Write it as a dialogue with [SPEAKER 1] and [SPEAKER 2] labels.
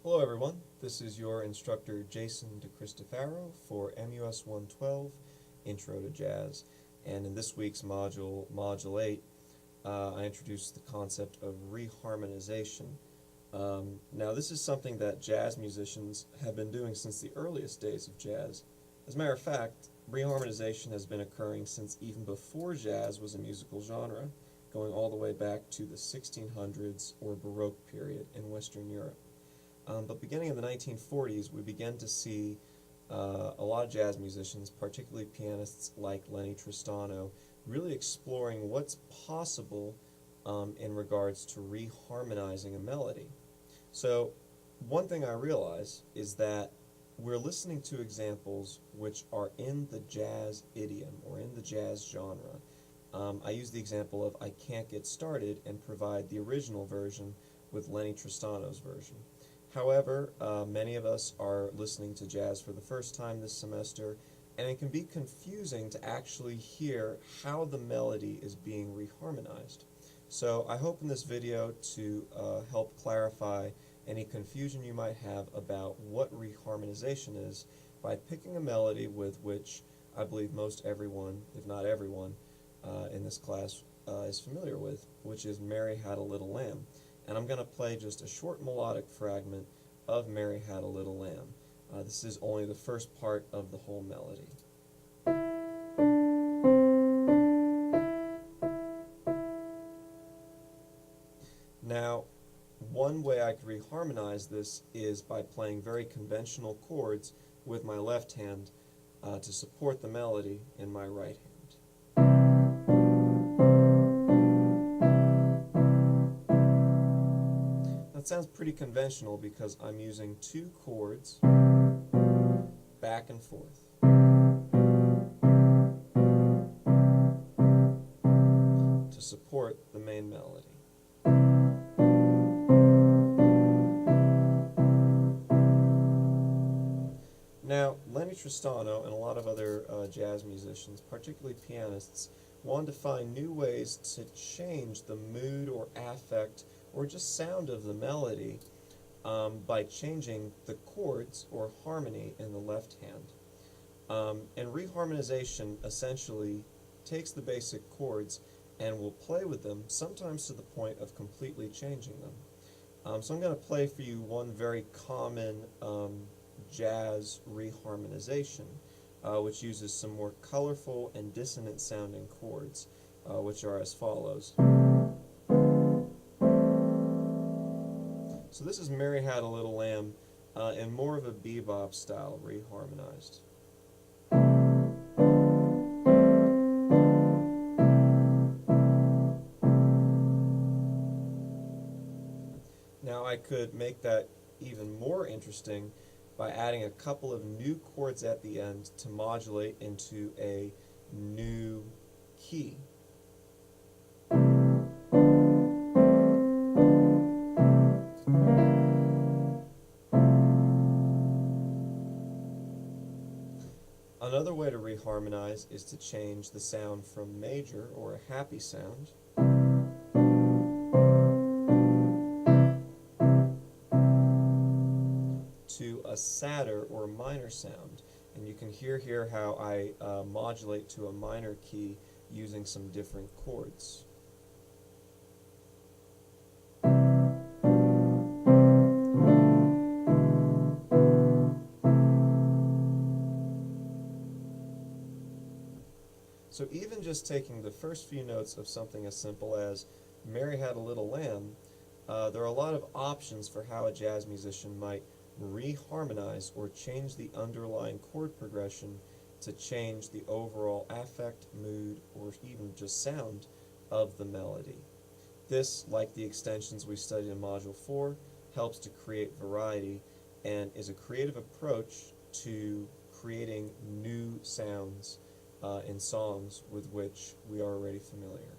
[SPEAKER 1] Hello everyone, this is your instructor Jason DeCristofaro for MUS 112 Intro to Jazz, and in this week's Module 8, I introduced the concept of reharmonization. Now this is something that jazz musicians have been doing since the earliest days of jazz. As a matter of fact, reharmonization has been occurring since even before jazz was a musical genre, going all the way back to the 1600s or Baroque period in Western Europe. But beginning in the 1940s, we began to see a lot of jazz musicians, particularly pianists like Lenny Tristano, really exploring what's possible in regards to reharmonizing a melody. So one thing I realize is that we're listening to examples which are in the jazz idiom or in the jazz genre. I use the example of I Can't Get Started and provide the original version with Lenny Tristano's version. However, many of us are listening to jazz for the first time this semester, and it can be confusing to actually hear how the melody is being reharmonized. So I hope in this video to help clarify any confusion you might have about what reharmonization is by picking a melody with which I believe most everyone, if not everyone, in this class is familiar with, which is Mary Had a Little Lamb. And I'm going to play just a short melodic fragment of Mary Had a Little Lamb. This is only the first part of the whole melody. Now, one way I could reharmonize this is by playing very conventional chords with my left hand to support the melody in my right hand. That sounds pretty conventional because I'm using two chords back and forth to support the main melody. Now, Lenny Tristano and a lot of other jazz musicians, particularly pianists, wanted to find new ways to change the mood or affect or just sound of the melody by changing the chords or harmony in the left hand. And reharmonization essentially takes the basic chords and will play with them, sometimes to the point of completely changing them. So I'm going to play for you one very common jazz reharmonization, which uses some more colorful and dissonant sounding chords, which are as follows. So this is Mary Had a Little Lamb in more of a bebop style, reharmonized. Now I could make that even more interesting by adding a couple of new chords at the end to modulate into a new key. Another way to reharmonize is to change the sound from major, or a happy sound, to a sadder or minor sound. And you can hear here how I modulate to a minor key using some different chords. So even just taking the first few notes of something as simple as Mary Had a Little Lamb, there are a lot of options for how a jazz musician might reharmonize or change the underlying chord progression to change the overall affect, mood, or even just sound of the melody. This, like the extensions we studied in Module 4, helps to create variety and is a creative approach to creating new sounds in songs with which we are already familiar.